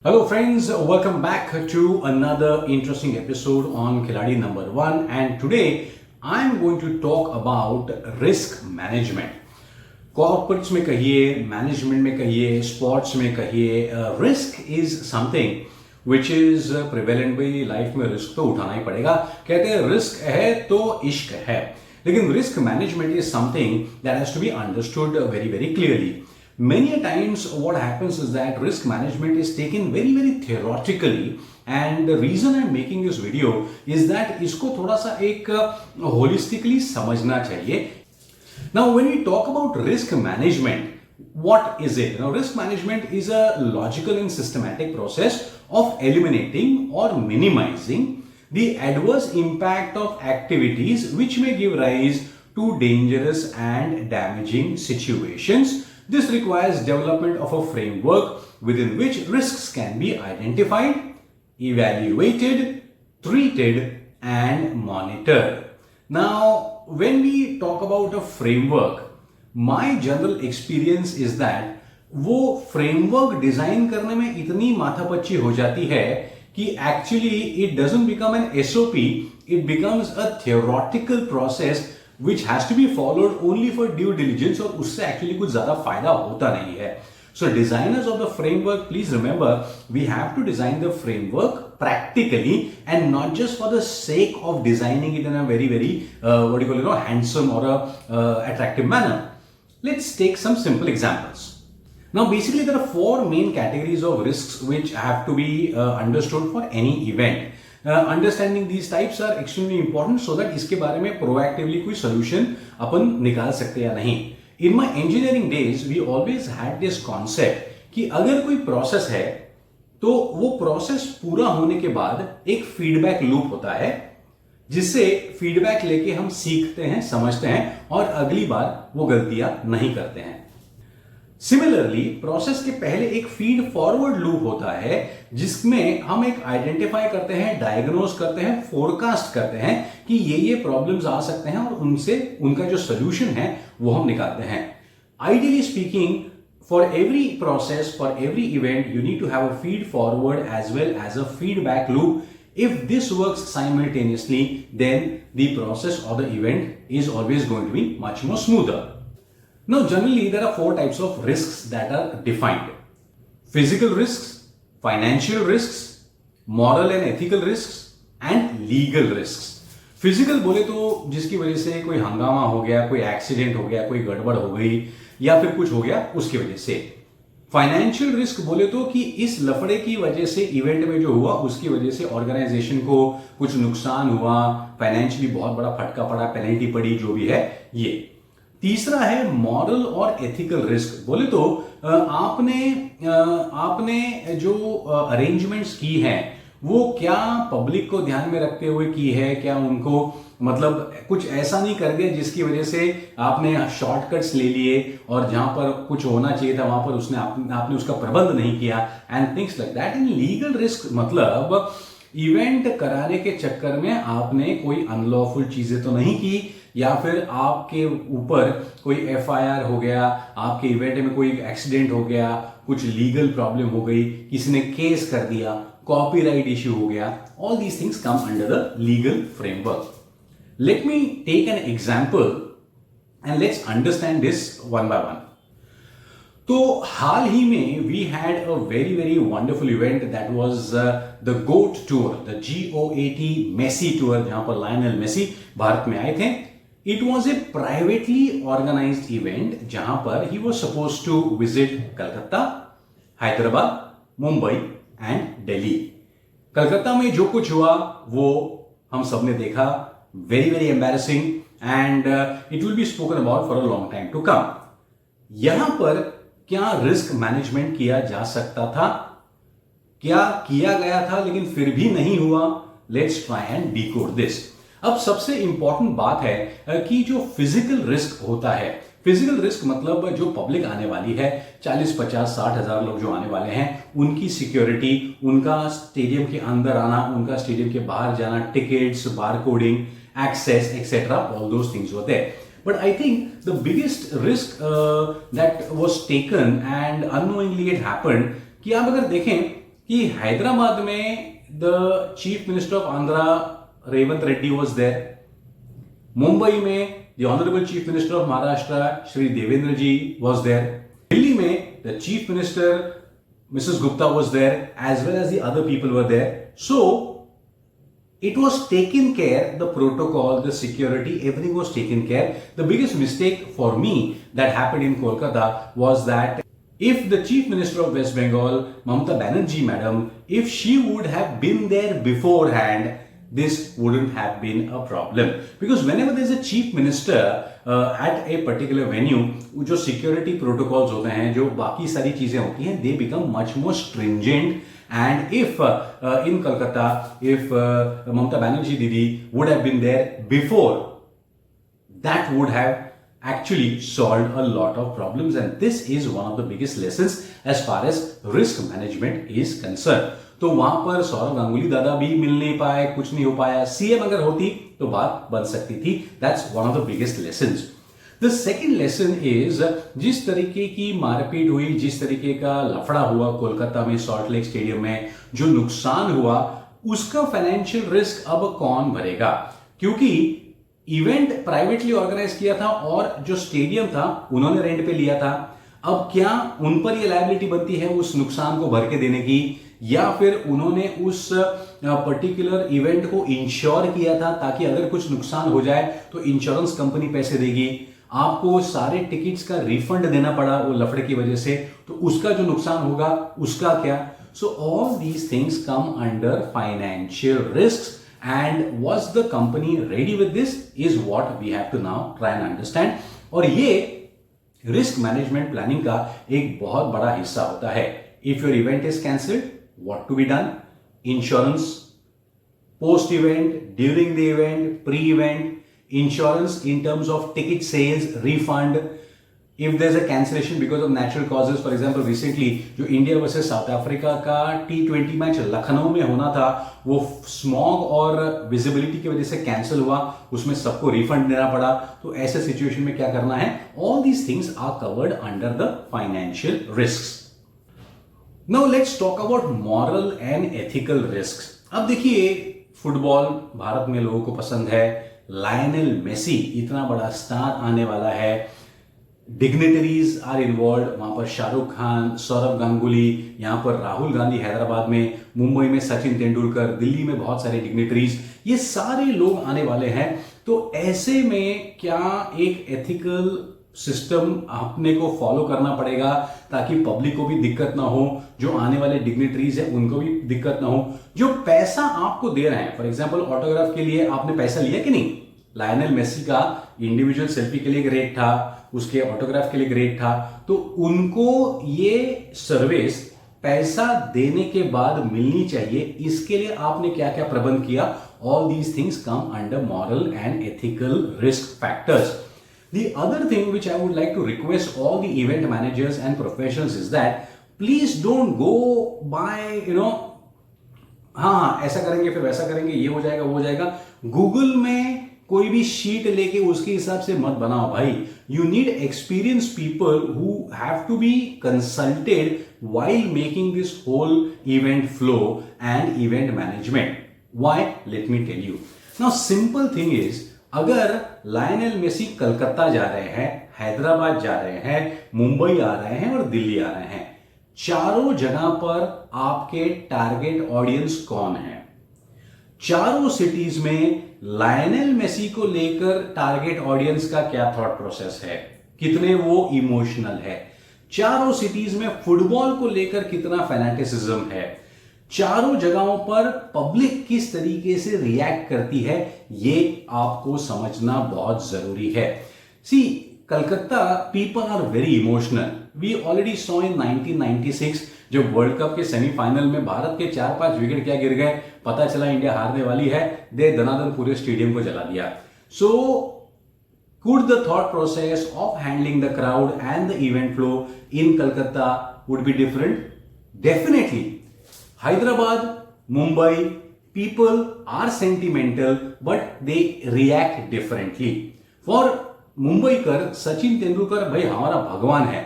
Hello friends, welcome back to another interesting episode on Khiladi number 1, and today I'm going to talk about risk management. Corporates में कहिए, management में कहिए, sports में कहिए, risk is something which is prevalent भाई life में risk तो उठाना ही पड़ेगा. कहते हैं risk है तो इश्क है, लेकिन risk management is something that has to be understood very very clearly. Many a times what happens is that risk management is taken very very theoretically, and the reason I'm making this video is that इसको थोड़ा सा एक holistically समझना चाहिए. Now when we talk about risk management, what is it? Now risk management is a logical and systematic process of eliminating or minimizing the adverse impact of activities which may give rise to dangerous and damaging situations. This requires development of a framework within which risks can be identified, evaluated, treated, and monitored. Now, when we talk about a framework, my general experience is that वो framework design करने में इतनी माथापच्ची हो जाती है कि actually it doesn't become an SOP, it becomes a theoretical process which has to be followed only for due diligence, और उससे actually कुछ ज़्यादा फायदा होता नहीं है. So designers of the framework, please remember, we have to design the framework practically and not just for the sake of designing it in a very very handsome or a attractive manner. Let's take some simple examples. Now basically there are four main categories of risks which have to be understood for any event. Understanding these types are extremely important so that इसके बारे में proactively कोई solution अपन निकाल सकते या नहीं. In my engineering days we always had this concept कि अगर कोई process है तो वो process पूरा होने के बाद एक feedback loop होता है जिससे feedback लेके हम सीखते हैं, समझते हैं और अगली बार वो गलतियां नहीं करते हैं. सिमिलरली प्रोसेस के पहले एक फीड फॉरवर्ड लूप होता है जिसमें हम एक आइडेंटिफाई करते हैं, डायग्नोज करते हैं, फोरकास्ट करते हैं कि ये प्रॉब्लम्स आ सकते हैं और उनसे उनका जो सोल्यूशन है वो हम निकालते हैं. Ideally speaking, for every process, for every event you need to have a feed forward as well as a feedback loop. If this works simultaneously, then the process or the event is always going to be much more smoother. Now, generally, there are four types of risks that are defined: physical risks, financial risks, moral and ethical risks, and legal risks. Physical बोले तो जिसकी वजह से कोई हंगामा हो गया, कोई एक्सीडेंट हो गया, कोई गड़बड़ हो गई या फिर कुछ हो गया उसकी वजह से. फाइनेंशियल रिस्क बोले तो कि इस लफड़े की वजह से इवेंट में जो हुआ उसकी वजह से ऑर्गेनाइजेशन को कुछ नुकसान हुआ, फाइनेंशियली बहुत बड़ा फटका पड़ा, पेनल्टी पड़ी, जो भी है ये. तीसरा है मॉरल और एथिकल रिस्क. बोले तो आपने जो अरेंजमेंट्स की हैं वो क्या पब्लिक को ध्यान में रखते हुए की है, क्या उनको मतलब कुछ ऐसा नहीं कर गए जिसकी वजह से आपने शॉर्टकट्स ले लिए और जहां पर कुछ होना चाहिए था वहां पर आपने उसका प्रबंध नहीं किया, and things like that. In legal risk मतलब इवेंट कराने के चक्कर में आपने कोई अनलॉफुल चीजें तो नहीं की, या फिर आपके ऊपर कोई एफआईआर हो गया, आपके इवेंट में कोई एक्सीडेंट हो गया, कुछ लीगल प्रॉब्लम हो गई, किसी ने केस कर दिया, कॉपीराइट इश्यू हो गया. All these things come under the legal framework. Let me take an example and let's understand this one by one. तो हाल ही में we had a very very wonderful event that was the goat tour, the GOAT Messi tour, जहां पर Lionel Messi Bharat में आए थे. It was a privately organized event जहां पर he was supposed to visit Calcutta, Hyderabad, Mumbai and Delhi. Calcutta में जो कुछ हुआ वो हम सब ने देखा, very very embarrassing, and it will be spoken about for a long time to come. यहां पर क्या रिस्क मैनेजमेंट किया जा सकता था, क्या किया गया था लेकिन फिर भी नहीं हुआ? Let's try and decode this. अब सबसे इंपॉर्टेंट बात है कि जो फिजिकल रिस्क होता है, फिजिकल रिस्क मतलब जो पब्लिक आने वाली है, 40, 50, 60 हजार लोग जो आने वाले हैं, उनकी सिक्योरिटी, उनका स्टेडियम के अंदर आना, उनका स्टेडियम के बाहर जाना, tickets, barcoding, access etcetera, all those things were there. But I think the biggest risk that was taken and unknowingly it happened कि आप अगर देखें कि हैदराबाद में the chief minister of Andhra Revanth Reddy was there, Mumbai में the honourable chief minister of Maharashtra Shri Devendra ji was there, Delhi में the chief minister Mrs. Gupta was there, as well as the other people were there. So it was taken care, the protocol, the security, everything was taken care. The biggest mistake for me that happened in Kolkata was that if the Chief Minister of West Bengal, Mamata Banerjee madam, if she would have been there beforehand, this wouldn't have been a problem. Because whenever there's a chief minister at a particular venue, जो security protocols होते हैं, जो बाकी सारी चीजें होती हैं, they become much more stringent. And if in Kolkata, if Mamata Banerjee Didi would have been there before, that would have actually solved a lot of problems. And this is one of the biggest lessons as far as risk management is concerned. तो वहां पर सौरव गांगुली दादा भी मिल नहीं पाए, कुछ नहीं हो पाया. सीएम अगर होती तो बात बन सकती थी. That's one of the biggest lessons. The second lesson is, जिस तरीके की मारपीट हुई, जिस तरीके का लफड़ा हुआ कोलकाता में सॉल्ट लेक स्टेडियम में, जो नुकसान हुआ, उसका फाइनेंशियल रिस्क अब कौन भरेगा? क्योंकि इवेंट प्राइवेटली ऑर्गेनाइज किया था और जो स्टेडियम था उन्होंने रेंट पे लिया था. अब क्या उन पर यह लायबिलिटी बनती है उस नुकसान को भर के देने की, या फिर उन्होंने उस पर्टिकुलर इवेंट को इंश्योर किया था ताकि अगर कुछ नुकसान हो जाए तो इंश्योरेंस कंपनी पैसे देगी, आपको सारे टिकट्स का रिफंड देना पड़ा वो लफड़े की वजह से, तो उसका जो नुकसान होगा उसका क्या? So all these things come under financial risk. And was the company ready with this is what we have to now try and understand. और ये रिस्क मैनेजमेंट प्लानिंग का एक बहुत बड़ा हिस्सा होता है. If your event is cancelled, what to be done? Insurance, post event, during the event, pre-event, insurance in terms of ticket sales, refund. If there's a cancellation because of natural causes, for example, recently जो India versus south Africa का T20 match Lucknow में होना था, वो smog और visibility की वजह से कैंसिल हुआ, उसमें सबको रिफंड देना पड़ा. तो ऐसे सिचुएशन में क्या करना है? All these things are covered under the financial risk. Now let's talk about moral and ethical risks. अब देखिए, फुटबॉल भारत में लोगों को पसंद है. लायनल मेसी इतना बड़ा स्टार आने वाला है. Dignitaries are involve. वहां पर शाहरुख खान, सौरव गांगुली, यहां पर राहुल गांधी हैदराबाद में, मुंबई में सचिन तेंदुलकर, दिल्ली में बहुत सारे डिग्नेटरीज, ये सारे लोग आने वाले हैं. तो ऐसे में क्या एक एथिकल सिस्टम अपने को फॉलो करना पड़ेगा ताकि पब्लिक को भी दिक्कत ना हो, जो आने वाले डिग्नेटरीज है उनको भी दिक्कत ना हो, जो पैसा आपको दे रहे हैं. फॉर एग्जांपल ऑटोग्राफ के लिए आपने पैसा लिया कि नहीं? लायनल मेसी का इंडिविजुअल सेल्फी के लिए एक रेट था, उसके ऑटोग्राफ के लिए एक रेट था. तो उनको ये सर्विस पैसा देने के बाद मिलनी चाहिए. इसके लिए आपने क्या क्या प्रबंध किया? All these things come under moral and ethical risk factors. The other thing which I would like to request all the event managers and professionals is that please don't go by हाँ ऐसा करेंगे फिर वैसा करेंगे, ये हो जाएगा वो हो जाएगा. गूगल में कोई भी शीट लेके उसके हिसाब से मत बनाओ भाई. You need experienced people who have to be consulted while making this whole event flow and event management. Why? Let me tell you. Now simple thing is, अगर लायनल मेसी कलकत्ता जा रहे हैं, हैदराबाद जा रहे हैं, मुंबई आ रहे हैं और दिल्ली आ रहे हैं, चारों जगह पर आपके टारगेट ऑडियंस कौन है? चारों सिटीज में लायनल मेसी को लेकर टारगेट ऑडियंस का क्या थॉट प्रोसेस है, कितने वो इमोशनल है? चारों सिटीज में फुटबॉल को लेकर कितना फैनेटिसिज्म है? चारों जगहों पर पब्लिक किस तरीके से रिएक्ट करती है, ये आपको समझना बहुत जरूरी है. See, Calcutta people are very emotional. We already saw in 1996 जब वर्ल्ड कप के सेमीफाइनल में भारत के 4-5 विकेट क्या गिर गए, पता चला इंडिया हारने वाली है, दे दनादन पूरे स्टेडियम को जला दिया. सो could the thought process of handling the crowd and the event flow in Calcutta would be different? Definitely. Hyderabad, Mumbai, people are sentimental, but they react differently. For Mumbaikar Sachin Tendulkar भाई हमारा भगवान है,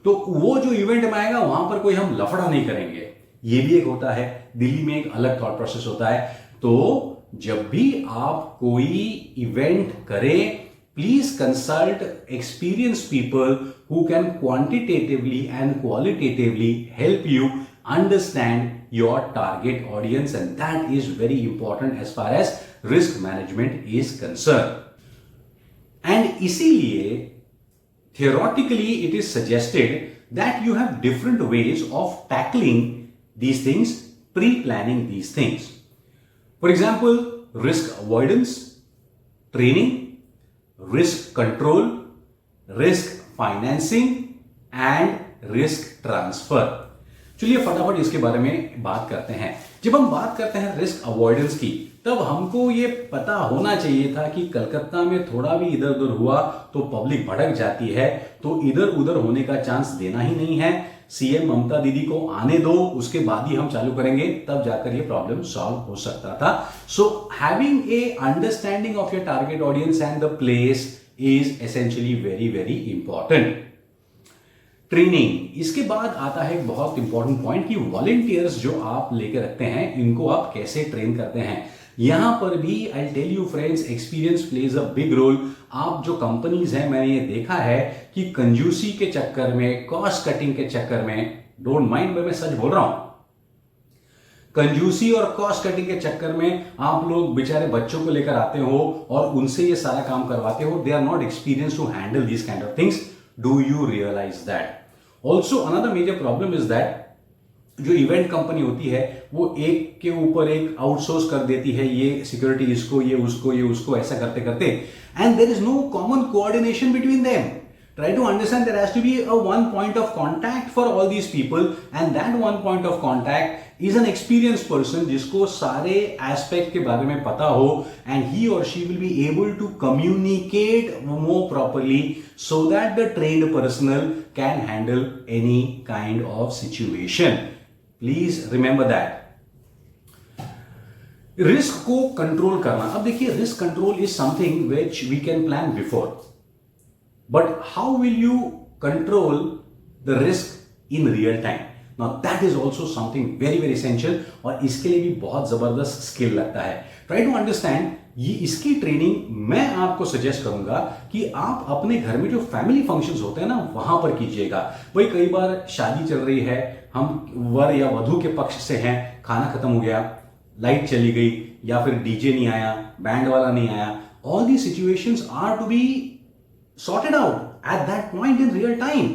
तो वो जो इवेंट में आएगा वहां पर कोई हम लफड़ा नहीं करेंगे. ये भी एक होता है, दिल्ली में एक अलग थॉट प्रोसेस होता है। तो जब भी आप कोई इवेंट करें, please consult experienced people who can quantitatively and qualitatively help you understand your target audience, and that is very important as far as risk management is concerned. And इसीलिए theoretically it is suggested that you have different ways of tackling these things, pre-planning these things. For example, risk avoidance training, risk control, risk financing and risk transfer. चलिए फटाफट इसके बारे में बात करते हैं। जब हम बात करते हैं रिस्क अवॉइडेंस की, तब हमको ये पता होना चाहिए था कि कलकत्ता में थोड़ा भी इधर उधर हुआ तो पब्लिक भड़क जाती है, तो इधर उधर होने का चांस देना ही नहीं है। सीएम ममता दीदी को आने दो, उसके बाद ही हम चालू करेंगे, तब जाकर ये प्रॉब्लम सॉल्व हो सकता था। So having a understanding of your target audience and the place is essentially very very important. Training, इसके बाद आता है एक बहुत इंपॉर्टेंट पॉइंट कि वॉलंटियर्स जो आप लेकर रखते हैं, इनको आप कैसे ट्रेन करते हैं। यहां पर भी I tell you friends, experience plays a big role. आप जो कंपनीज हैं, मैंने ये देखा है कि कंजूसी के चक्कर में, कॉस्ट कटिंग के चक्कर में, डोंट माइंड मैं सच बोल रहा हूं, कंजूसी और कॉस्ट कटिंग के चक्कर में आप लोग बेचारे बच्चों को लेकर आते हो और उनसे ये सारा काम करवाते हो। They are not experience to handle this kind of things. Do you realize that? Also another major problem is that जो इवेंट कंपनी होती है वो एक के ऊपर एक आउटसोर्स कर देती है, ये सिक्योरिटी इसको, ये उसको, ये उसको, ऐसा करते करते, and there is no common coordination between them. Try to understand there has to be a one point of contact for all these people, and that one point of contact is an experienced person जिसको सारे aspect के बारे में पता हो, and he or she will be able to communicate more properly so that the trained personnel can handle any kind of situation. Please remember that. Risk को control करना, अब देखिए risk control is something which we can plan before, but how will you control the risk in real time? Now that is also something very very essential, और इसके लिए भी बहुत जबरदस्त स्किल लगता है. Try to understand, ये इसकी ट्रेनिंग मैं आपको सजेस्ट करूंगा कि आप अपने घर में जो फैमिली फंक्शंस होते हैं ना, वहां पर कीजिएगा. भाई कई बार शादी चल रही है, हम वर या वधू के पक्ष से हैं, खाना खत्म हो गया, लाइट चली गई, या फिर डीजे नहीं आया, बैंड वाला नहीं आया. All these situations are to be sorted out at that point in real time.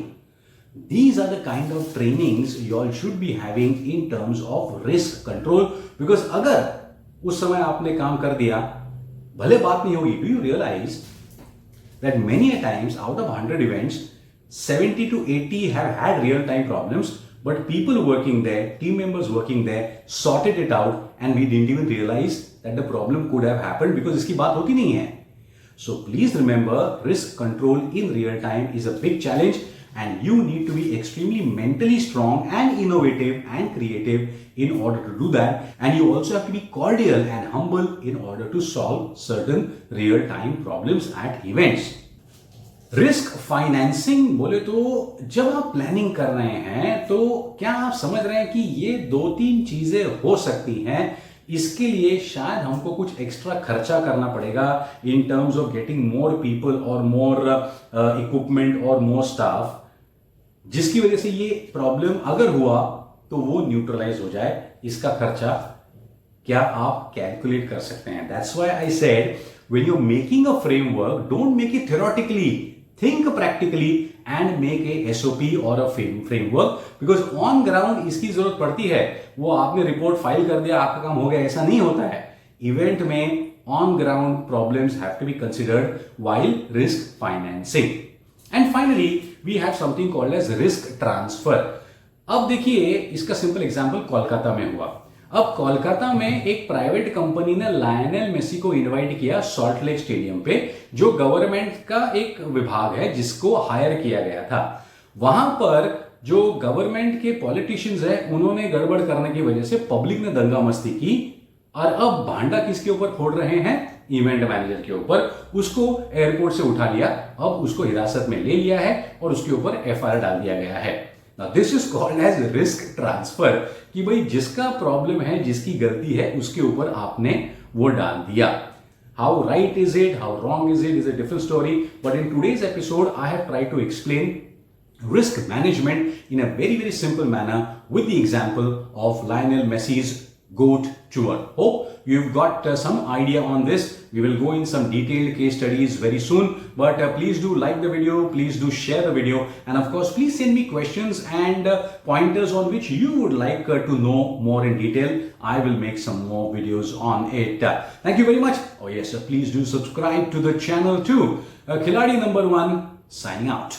These are the kind of trainings you all should be having in terms of risk control, because अगर उस समय आपने काम कर दिया, भले बात नहीं होगी. Do you realize that many a times out of 100 events 70 to 80 have had real time problems, but people working there, team members working there sorted it out, and we didn't even realize that the problem could have happened because इसकी बात होती नहीं है. So please remember, risk control in real time is a big challenge, and you need to be extremely mentally strong and innovative and creative in order to do that, and you also have to be cordial and humble in order to solve certain real time problems at events. Risk financing बोले तो जब आप planning कर रहे हैं, तो क्या आप समझ रहे हैं कि ये 2-3 चीजें हो सकती हैं. इसके लिए शायद हमको कुछ एक्स्ट्रा खर्चा करना पड़ेगा in terms of getting more people और मोर इक्विपमेंट और मोर स्टाफ, जिसकी वजह से ये प्रॉब्लम अगर हुआ तो वो न्यूट्रलाइज हो जाए. इसका खर्चा क्या आप कैलकुलेट कर सकते हैं? That's why I said, when you are making a framework, don't make it theoretically, think practically and make a SOP or a framework, because on ground इसकी जरूरत पड़ती है. वो आपने रिपोर्ट फाइल कर दिया, आपका काम हो गया, ऐसा नहीं होता है. इवेंट में on ground problems have to be considered while risk financing. And finally we have something called as risk transfer. अब देखिए इसका सिंपल एग्जांपल कोलकाता में हुआ. अब कोलकाता में एक प्राइवेट कंपनी ने लायनेल मेसी को इनवाइट किया सॉल्ट लेक स्टेडियम पे, जो गवर्नमेंट का एक विभाग है जिसको हायर किया गया था. वहां पर जो गवर्नमेंट के पॉलिटिशियंस हैं, उन्होंने गड़बड़ करने की वजह से पब्लिक ने दंगा मस्ती की, और अब भांडा किसके ऊपर फोड़ रहे हैं? इवेंट मैनेजर के ऊपर. उसको एयरपोर्ट से उठा लिया, अब उसको हिरासत में ले लिया है और उसके ऊपर FIR डाल दिया गया है. Now this is called as risk transfer कि भाई जिसका प्रॉब्लम है, जिसकी गलती है, उसके ऊपर आपने वो डाल दिया. How right is it? How wrong is it? Is a different story. But in today's episode, I have tried to explain risk management in a very simple manner with the example of Lionel Messi's GOAT tour. Hope you've got some idea on this. We will go in some detailed case studies very soon, but please do like the video, please do share the video, and of course please send me questions and pointers on which you would like to know more in detail. I will make some more videos on it. Thank you very much. Oh yes, please do subscribe to the channel too. Khiladi number 1 signing out.